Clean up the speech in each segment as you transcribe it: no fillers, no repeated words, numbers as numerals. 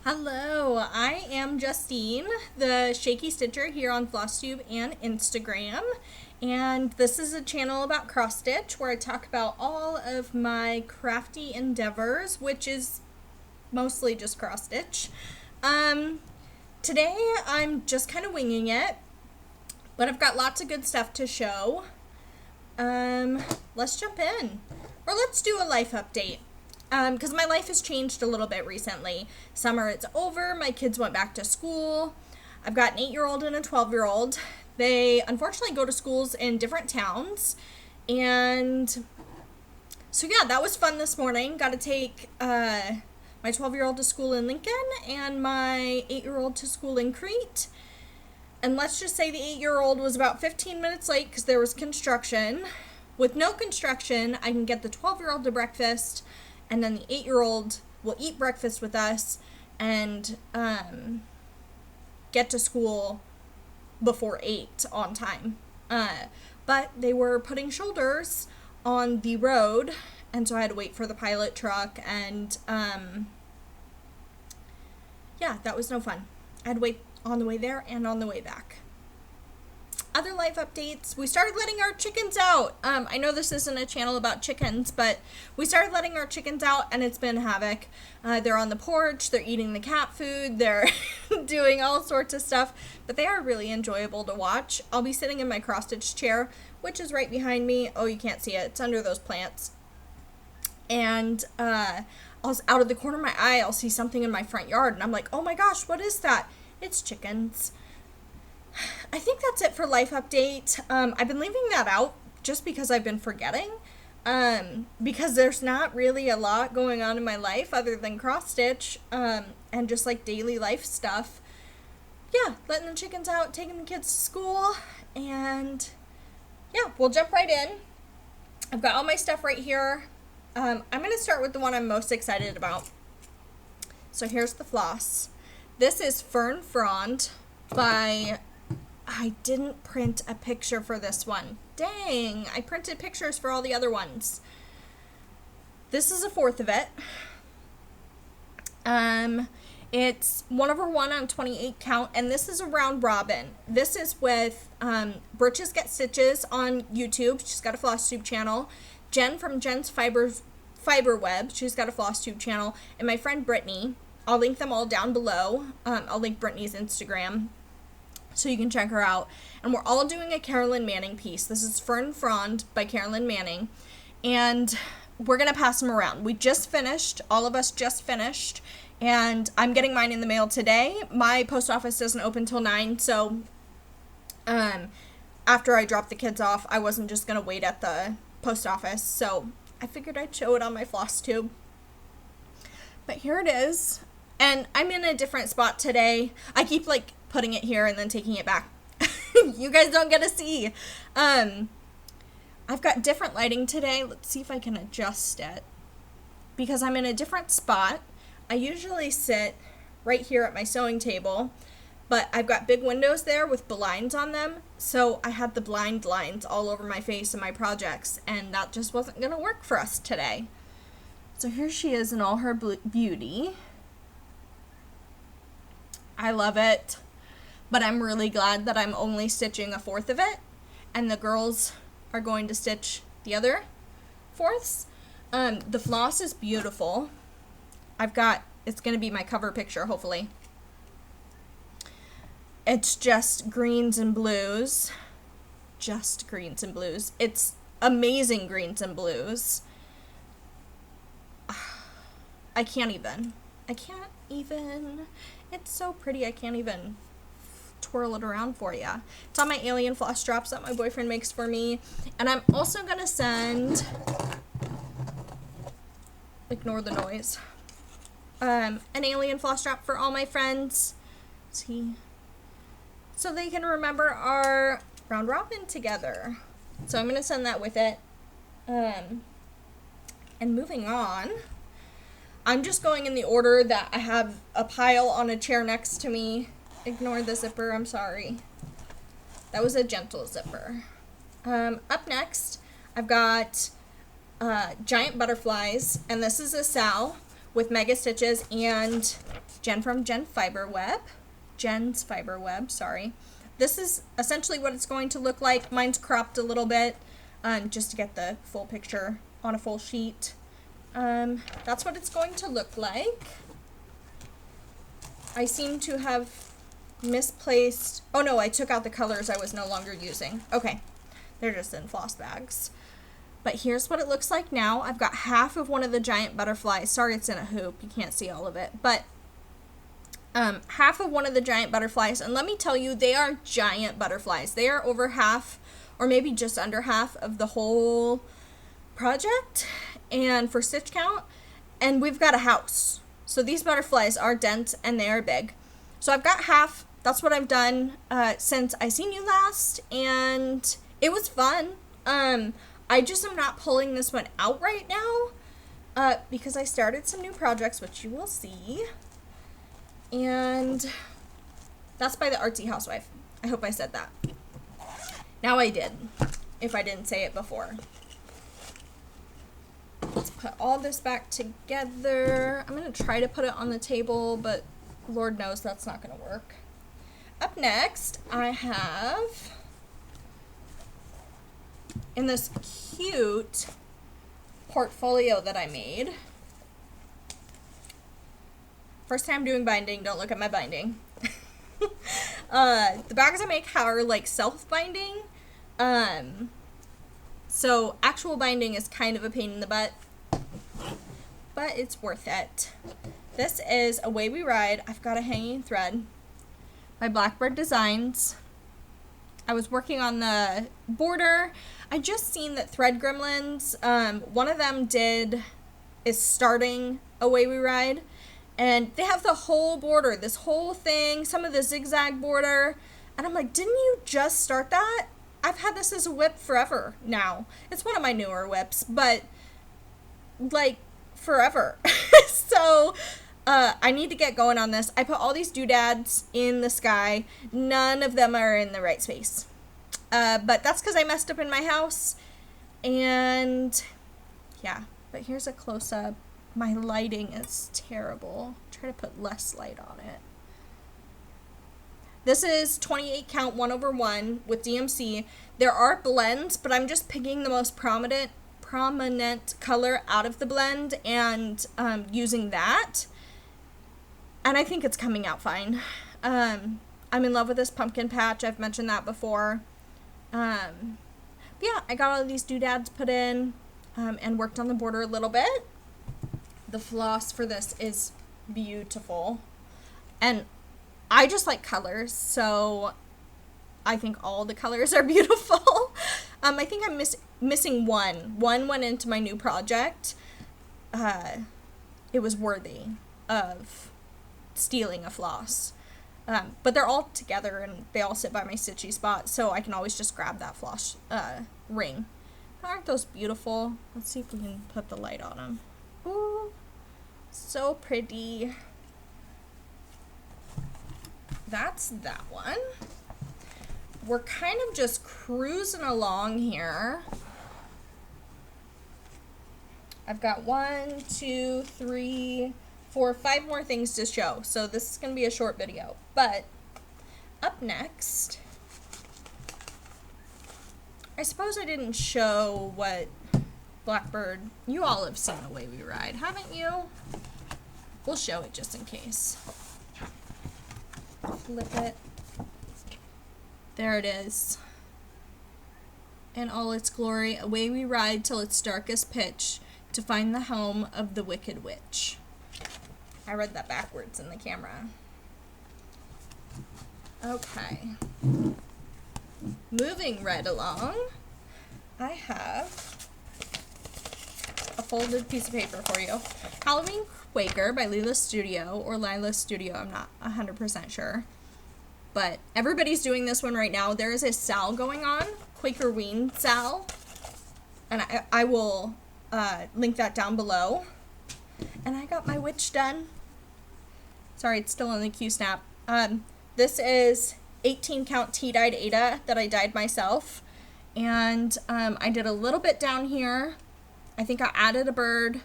Hello, I am Justine, the Shaky Stitcher here on Flosstube and Instagram. And this is a channel about cross stitch where I talk about all of my crafty endeavors, which is mostly just cross stitch. Today I'm just kind of winging it, but I've got lots of good stuff to show. Let's jump in, or let's do a life update. Because my life has changed a little bit recently. Summer is over, my kids went back to school. I've got an 8-year-old and a 12-year-old. They unfortunately go to schools in different towns. And so yeah, that was fun this morning. Got to take my 12-year-old to school in Lincoln and my 8-year-old to school in Crete. And let's just say the 8-year-old was about 15 minutes late because there was construction. With no construction, I can get the 12-year-old to breakfast, and then the 8-year-old will eat breakfast with us and get to school before 8 on time. But they were putting shoulders on the road, and so I had to wait for the pilot truck, and yeah, that was no fun. I had to wait on the way there and on the way back. Other life updates, we started letting our chickens out. I know this isn't a channel about chickens, but we started letting our chickens out and it's been havoc. They're on the porch, they're eating the cat food, they're doing all sorts of stuff, but they are really enjoyable to watch. I'll be sitting in my cross stitch chair, which is right behind me. Oh, you can't see it, it's under those plants. And out of the corner of my eye, I'll see something in my front yard and I'm like, oh my gosh, what is that? It's chickens. I think that's it for life update. I've been leaving that out just because I've been forgetting, because there's not really a lot going on in my life other than cross stitch, and just like daily life stuff. Yeah, letting the chickens out, taking the kids to school, and yeah, we'll jump right in. I've got all my stuff right here. I'm going to start with the one I'm most excited about. So here's the floss. This is Fern Frond by... I didn't print a picture for this one. Dang, I printed pictures for all the other ones. This is a fourth of it. It's 1/1 on 28 count, and this is a round robin. This is with Birches Get Stitches on YouTube. She's got a Flosstube channel. Jen from Jen's Fiberweb. She's got a Flosstube channel. And my friend Brittany. I'll link them all down below. I'll link Brittany's Instagram, so you can check her out. And we're all doing a Carolyn Manning piece. This is Fern Frond by Carolyn Manning. And we're going to pass them around. We just finished. All of us just finished. And I'm getting mine in the mail today. My post office doesn't open till 9. So after I drop the kids off, I wasn't just going to wait at the post office. So I figured I'd show it on my Flosstube. But here it is. And I'm in a different spot today. I keep like putting it here and then taking it back. You guys don't get to see. I've got different lighting today. Let's see if I can adjust it, because I'm in a different spot. I usually sit right here at my sewing table, but I've got big windows there with blinds on them, so I had the blind lines all over my face and my projects, and that just wasn't gonna work for us today. So here she is in all her beauty. I love it. But I'm really glad that I'm only stitching a fourth of it, and the girls are going to stitch the other fourths. The floss is beautiful. It's going to be my cover picture, hopefully. It's just greens and blues. Just greens and blues. It's amazing greens and blues. I can't even. It's so pretty, I can't even twirl it around for you. It's on my alien floss drops that my boyfriend makes for me. And I'm also going to send, ignore the noise, an alien floss drop for all my friends. See? So they can remember our round robin together. So I'm going to send that with it. And moving on, I'm just going in the order that I have a pile on a chair next to me. Ignore the zipper, I'm sorry. That was a gentle zipper. Up next, I've got giant butterflies, and this is a Sal with Mega Stitches and Jen from Jen's Fiberweb, sorry. This is essentially what it's going to look like. Mine's cropped a little bit, just to get the full picture on a full sheet. That's what it's going to look like. I seem to have misplaced, oh no, I took out the colors I was no longer using. Okay, they're just in floss bags. But here's what it looks like now. I've got half of one of the giant butterflies. Sorry, it's in a hoop. You can't see all of it. But half of one of the giant butterflies. And let me tell you, they are giant butterflies. They are over half, or maybe just under half of the whole project. And for stitch count. And we've got a house. So these butterflies are dense and they are big. So I've got half. That's what I've done since I seen you last. And it was fun. I just am not pulling this one out right now because I started some new projects, which you will see. And that's by the Artsy Housewife. I hope I said that. Now I did, if I didn't say it before. Let's put all this back together. I'm going to try to put it on the table, but Lord knows that's not going to work. Up next, I have, in this cute portfolio that I made. First time doing binding, don't look at my binding. The bags I make are like self-binding. So actual binding is kind of a pain in the butt, but it's worth it. This is Away We Ride. I've got a hanging thread by Blackbird Designs. I was working on the border. I just seen that Thread Gremlins, one of them is starting Away We Ride, and they have the whole border, this whole thing, some of the zigzag border, and I'm like, didn't you just start that? I've had this as a whip forever now. It's one of my newer whips, but like forever. So I need to get going on this. I put all these doodads in the sky. None of them are in the right space. But that's because I messed up in my house. And yeah, but here's a close-up. My lighting is terrible. Try to put less light on it. This is 28 count 1/1 with DMC. There are blends, but I'm just picking the most prominent color out of the blend and using that. And I think it's coming out fine. I'm in love with this pumpkin patch. I've mentioned that before. But yeah, I got all of these doodads put in and worked on the border a little bit. The floss for this is beautiful. And I just like colors, so I think all the colors are beautiful. I think I'm missing one. One went into my new project. It was worthy of stealing a floss. But they're all together and they all sit by my stitchy spot, so I can always just grab that floss ring. Aren't those beautiful? Let's see if we can put the light on them. Ooh, so pretty. That's that one. We're kind of just cruising along here. I've got 1, 2, 3, 4, 5 more things to show. So this is going to be a short video. But up next, I suppose I didn't show what Blackbird, you all have seen Away We Ride, haven't you? We'll show it just in case. Flip it. There it is. In all its glory, away we ride till its darkest pitch to find the home of the wicked witch. I read that backwards in the camera. Okay. Moving right along, I have a folded piece of paper for you. Halloween Quaker by Leela Studio, or Lila Studio, I'm not 100% sure. But everybody's doing this one right now. There is a sale going on, Quaker Ween sale. And I will link that down below. And I got my witch done. Sorry, it's still on the Q-snap. This is 18 count tea-dyed Ada that I dyed myself. And I did a little bit down here. I think I added a bird.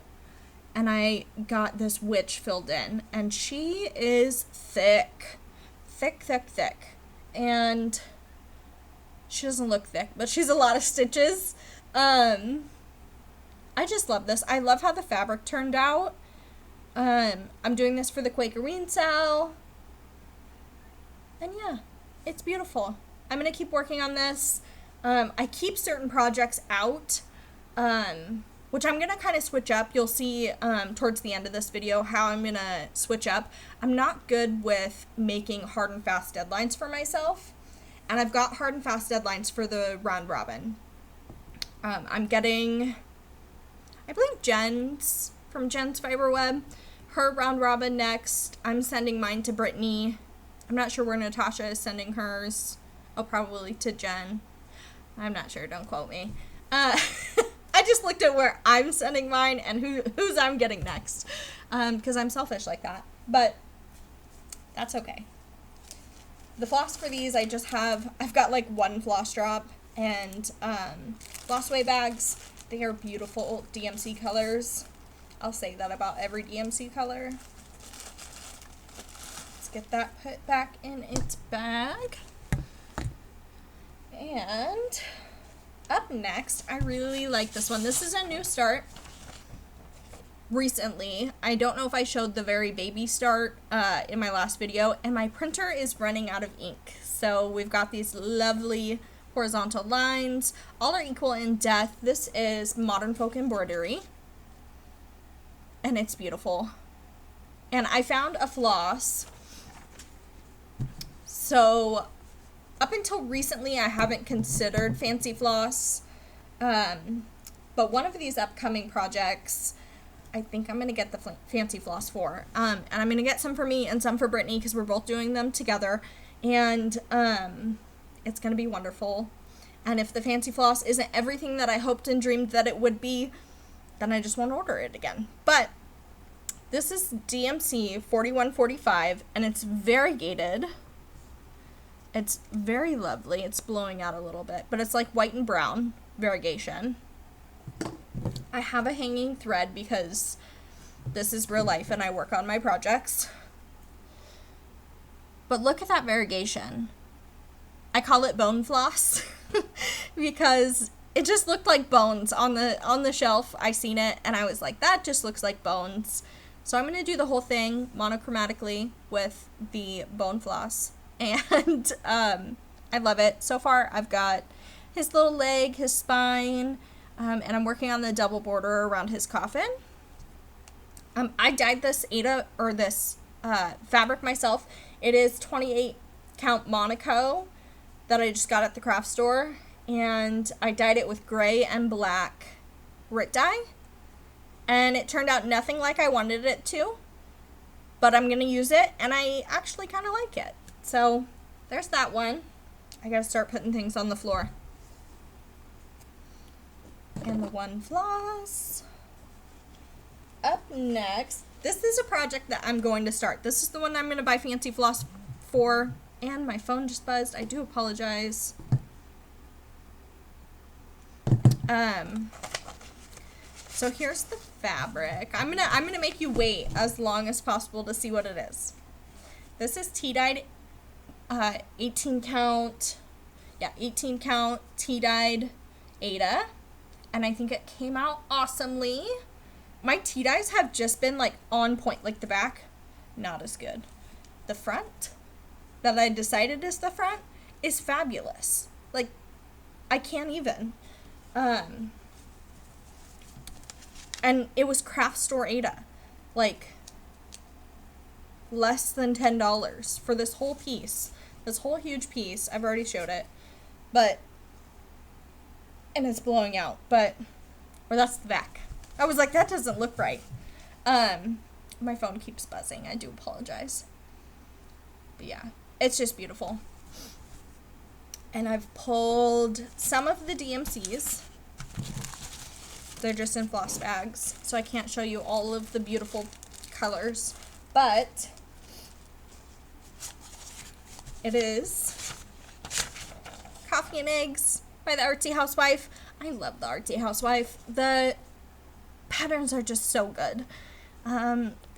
and I got this witch filled in, and she is thick. Thick, thick, thick. And she doesn't look thick, but she's a lot of stitches. I just love this. I love how the fabric turned out. I'm doing this for the Quaker sale. And yeah, it's beautiful. I'm going to keep working on this. I keep certain projects out, which I'm going to kind of switch up. You'll see towards the end of this video how I'm going to switch up. I'm not good with making hard and fast deadlines for myself. And I've got hard and fast deadlines for the round robin. I'm getting, I believe Jen's, from Jen's Fiberweb, her round robin next. I'm sending mine to Brittany. I'm not sure where Natasha is sending hers. Oh, probably to Jen. I'm not sure, don't quote me. I just looked at where I'm sending mine and whose I'm getting next. Because I'm selfish like that. But that's okay. The floss for these, I've got like one floss drop and Flosstube bags. They are beautiful DMC colors. I'll say that about every DMC color. Let's get that put back in its bag. And up next, I really like this one. This is a new start recently. I don't know if I showed the very baby start in my last video, and my printer is running out of ink. So we've got these lovely horizontal lines. All are equal in depth. This is Modern Folk Embroidery, and it's beautiful. And I found a floss. So up until recently, I haven't considered fancy floss, but one of these upcoming projects, I think I'm going to get the fancy floss for, and I'm going to get some for me and some for Brittany because we're both doing them together, and it's going to be wonderful. And if the fancy floss isn't everything that I hoped and dreamed that it would be, then I just won't order it again. But this is DMC 4145, and it's variegated. It's very lovely. It's blowing out a little bit, but it's like white and brown variegation. I have a hanging thread because this is real life and I work on my projects. But look at that variegation. I call it bone floss because it just looked like bones on the shelf. I seen it and I was like, that just looks like bones. So I'm going to do the whole thing monochromatically with the bone floss. And I love it. So far, I've got his little leg, his spine, and I'm working on the double border around his coffin. I dyed this fabric myself. It is 28 count Monaco that I just got at the craft store, and I dyed it with gray and black Rit dye, and it turned out nothing like I wanted it to, but I'm going to use it, and I actually kind of like it. So there's that one. I gotta start putting things on the floor. And the one floss. Up next, this is a project that I'm going to start. This is the one I'm going to buy fancy floss for. And my phone just buzzed. I do apologize. So here's the fabric. I'm gonna make you wait as long as possible to see what it is. This is tea-dyed 18 count tea-dyed Ada, and I think it came out awesomely. My tea dyes have just been like on point, like the back, not as good. The front, that I decided is the front, is fabulous. Like, I can't even. And it was craft store Ada, like less than $10 for this whole piece. This whole huge piece. I've already showed it. And it's blowing out. Or that's the back. I was like, that doesn't look right. My phone keeps buzzing. I do apologize. But yeah, it's just beautiful. And I've pulled some of the DMCs. They're just in floss bags, so I can't show you all of the beautiful colors. But it is Coffee and Eggs by the Artsy Housewife. I love the Artsy Housewife. The patterns are just so good.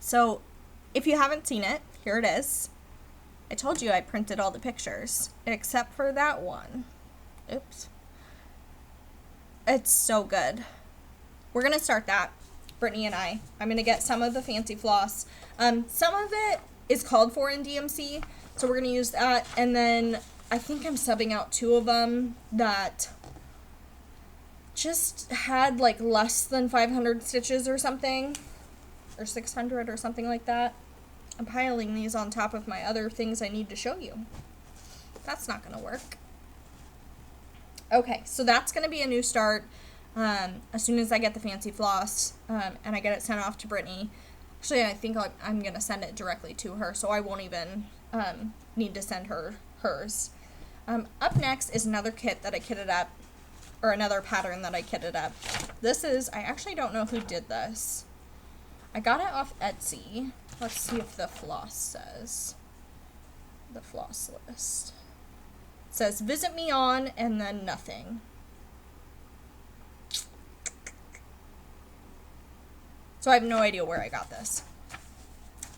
So if you haven't seen it, here it is. I told you I printed all the pictures, except for that one. Oops. It's so good. We're going to start that, Brittany and I. I'm going to get some of the fancy floss. Some of it is called for in DMC, so we're going to use that. And then I think I'm subbing out 2 of them that just had like less than 500 stitches or something, or 600 or something like that. I'm piling these on top of my other things I need to show you. That's not going to work. Okay, so that's going to be a new start as soon as I get the fancy floss and I get it sent off to Brittany. Actually, I think I'm going to send it directly to her, so I won't even need to send her hers. Up next is another kit that I kitted up, or another pattern that I kitted up. This is, I actually don't know who did this. I got it off Etsy. Let's see if the floss says. The floss list. It says, visit me on, and then nothing. So I have no idea where I got this.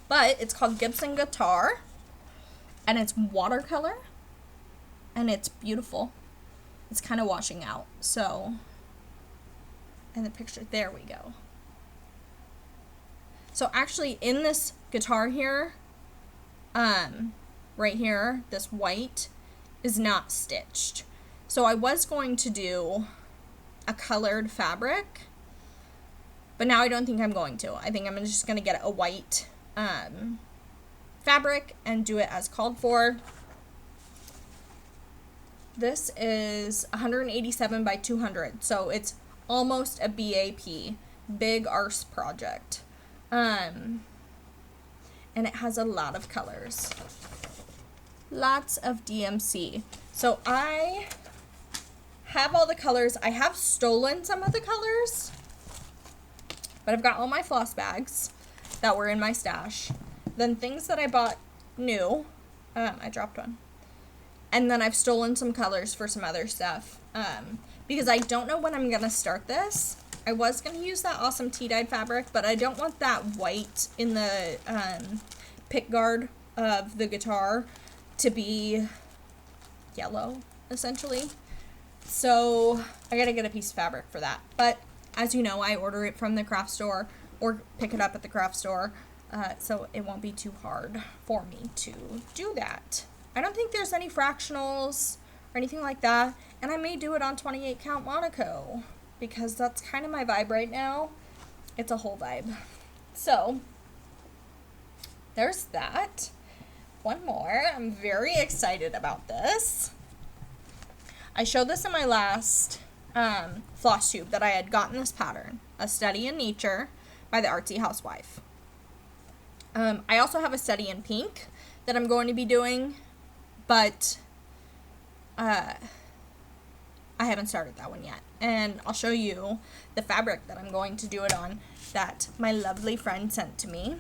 But it's called Gibson Guitar, and it's watercolor, and it's beautiful. It's kind of washing out, so, and the picture, there we go. So actually in this guitar here, right here, this white is not stitched. So I was going to do a colored fabric, but now I don't think I'm going to. I think I'm just going to get a white fabric and do it as called for. This is 187 by 200, so it's almost a BAP, big arse project. And it has a lot of colors. Lots of DMC. So I have all the colors. I have stolen some of the colors, but I've got all my floss bags that were in my stash. Then things that I bought new. I dropped one. And then I've stolen some colors for some other stuff. Because I don't know when I'm going to start this. I was going to use that awesome tea-dyed fabric, but I don't want that white in the pick guard of the guitar to be yellow, essentially. So I got to get a piece of fabric for that. But as you know, I order it from the craft store or pick it up at the craft store, so it won't be too hard for me to do that. I don't think there's any fractionals or anything like that, and I may do it on 28 count Monaco, because that's kind of my vibe right now. It's a whole vibe. So, there's that. One more. I'm very excited about this. I showed this in my last floss tube that I had gotten this pattern, A Study in Nature by the Artsy Housewife. I also have a study in pink that I'm going to be doing, but I haven't started that one yet. And I'll show you the fabric that I'm going to do it on that my lovely friend sent to me.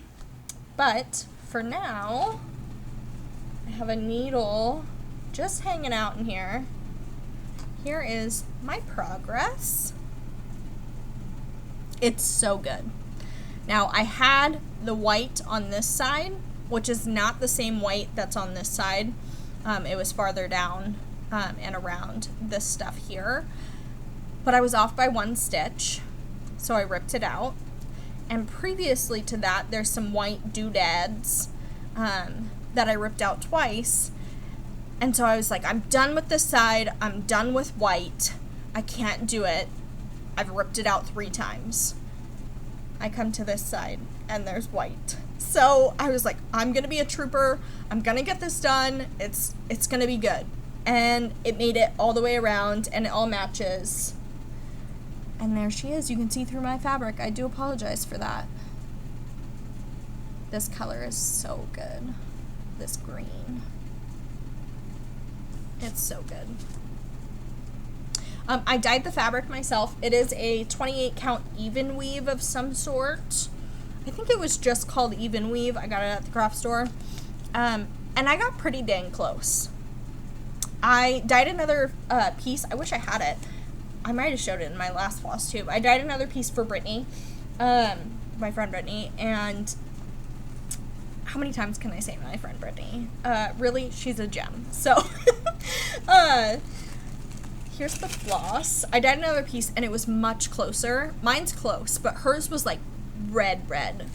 But for now, I have a needle just hanging out in here. Here is my progress. It's so good. Now, I had the white on this side, which is not the same white that's on this side. It was farther down and around this stuff here. But I was off by 1 stitch, so I ripped it out. And previously to that, there's some white doodads that I ripped out twice. And so I was like, I'm done with this side. I'm done with white. I can't do it. I've ripped it out 3 times. I come to this side, and there's white. So I was like, I'm going to be a trooper. I'm going to get this done. It's going to be good. And it made it all the way around, and it all matches. And there she is. You can see through my fabric. I do apologize for that. This color is so good. This green. It's so good. I dyed the fabric myself. It is a 28 count even weave of some sort. I think it was just called even weave. I got it at the craft store. And I got pretty dang close. I dyed another piece. I wish I had it. I might have showed it in my last floss tube. I dyed another piece for Brittany. my friend Brittany, and how many times can I say my friend Brittany? Really, she's a gem. So, here's the floss. I dyed another piece, and it was much closer. Mine's close, but hers was like red. red.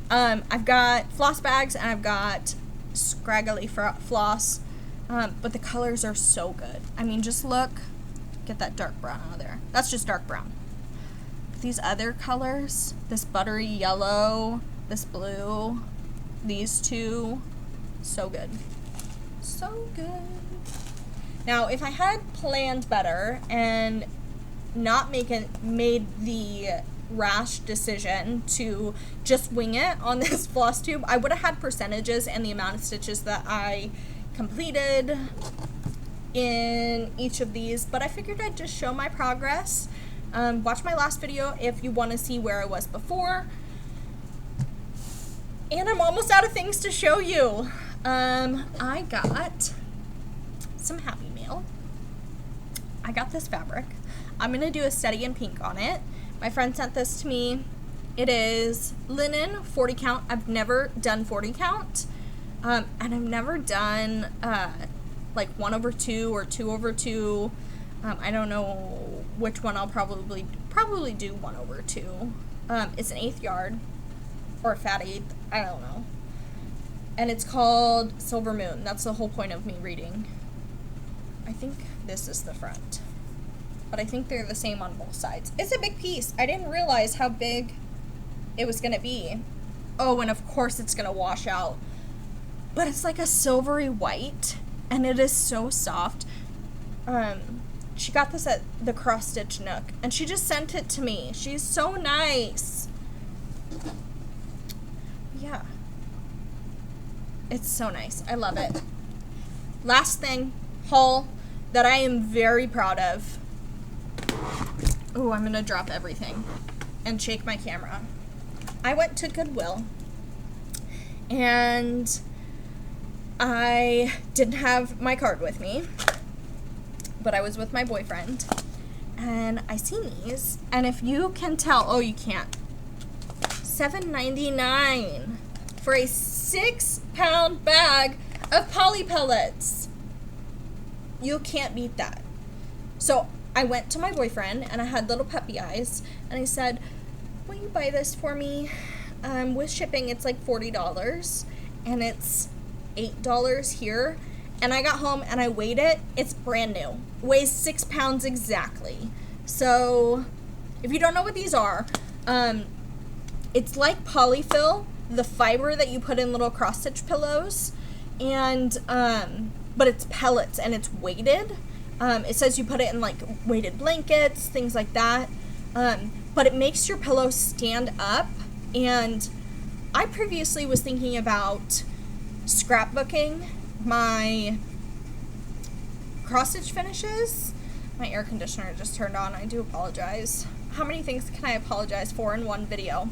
I've got floss bags, and I've got scraggly floss, but the colors are so good. I mean, just look. Get that dark brown out of there. That's just dark brown. But these other colors, this buttery yellow, this blue, these two, so good. So good. Now, if I had planned better and not made the rash decision to just wing it on this floss tube, I would have had percentages and the amount of stitches that I completed in each of these, but I figured I'd just show my progress. Watch my last video if you want to see where I was before. And I'm almost out of things to show you. I got some Happy Mail. I got this fabric. I'm going to do a steady in pink on it. My friend sent this to me. It is linen 40 count. I've never done 40 count. And I've never done like 1/2 or 2/2. I don't know which one I'll probably do 1/2. It's an 1/8 yard or a fat 1/8. I don't know. And it's called Silver Moon. That's the whole point of me reading. I think this is the front, but I think they're the same on both sides. It's a big piece. I didn't realize how big it was gonna be. Oh, and of course it's gonna wash out. But it's like a silvery white, and it is so soft. She got this at the Cross Stitch Nook, and she just sent it to me. She's so nice. Yeah. It's so nice. I love it. Last thing, haul that I am very proud of. Oh, I'm gonna drop everything and shake my camera. I went to Goodwill, and I didn't have my card with me, but I was with my boyfriend, and I seen these, and if you can tell, oh, you can't, $7.99 for a 6-pound bag of poly pellets. You can't beat that. So I went to my boyfriend, and I had little puppy eyes, and I said, will you buy this for me? With shipping, it's like $40, and it's $8 here. And I got home and I weighed it. It's brand new. Weighs 6 pounds exactly. So if you don't know what these are, it's like polyfill, the fiber that you put in little cross stitch pillows, and but it's pellets and it's weighted. It says you put it in like weighted blankets, things like that. But it makes your pillow stand up. And I previously was thinking about scrapbooking my cross stitch finishes. My air conditioner just turned on. I do apologize. How many things can I apologize for in one video?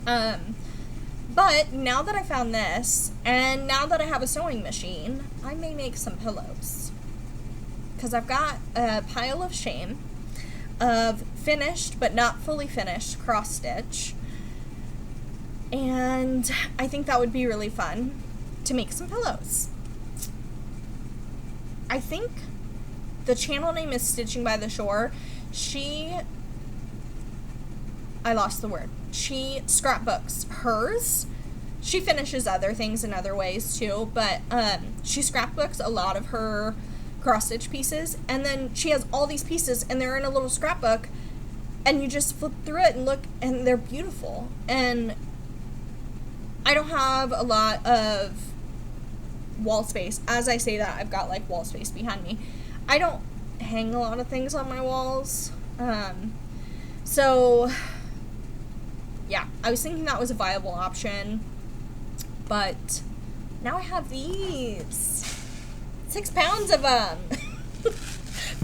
But now that I found this, and now that I have a sewing machine, I may make some pillows. Because I've got a pile of shame of finished but not fully finished cross stitch. And I think that would be really fun to make some pillows. I think the channel name is Stitching by the Shore. I lost the word. She scrapbooks hers. She finishes other things in other ways too, but she scrapbooks a lot of her cross stitch pieces, and then she has all these pieces and they're in a little scrapbook, and you just flip through it and look, and they're beautiful. And I don't have a lot of wall space. As I say that, I've got like wall space behind me. I don't hang a lot of things on my walls. So yeah, I was thinking that was a viable option, but now I have these 6 pounds of them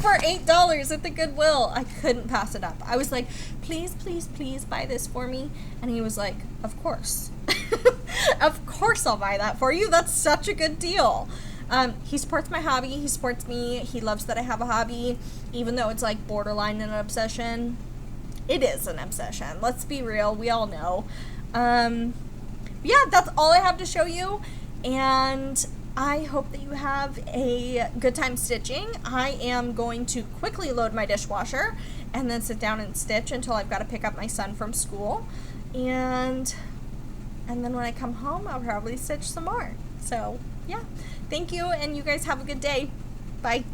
for $8 at the Goodwill. I couldn't pass it up. I was like, please, please, please buy this for me. And he was like, of course. Of course I'll buy that for you. That's such a good deal. He supports my hobby. He supports me. He loves that I have a hobby, even though it's like borderline an obsession. It is an obsession. Let's be real. We all know. Yeah, that's all I have to show you. And I hope that you have a good time stitching. I am going to quickly load my dishwasher and then sit down and stitch until I've got to pick up my son from school. And then when I come home, I'll probably stitch some more. So, yeah. Thank you, and you guys have a good day. Bye.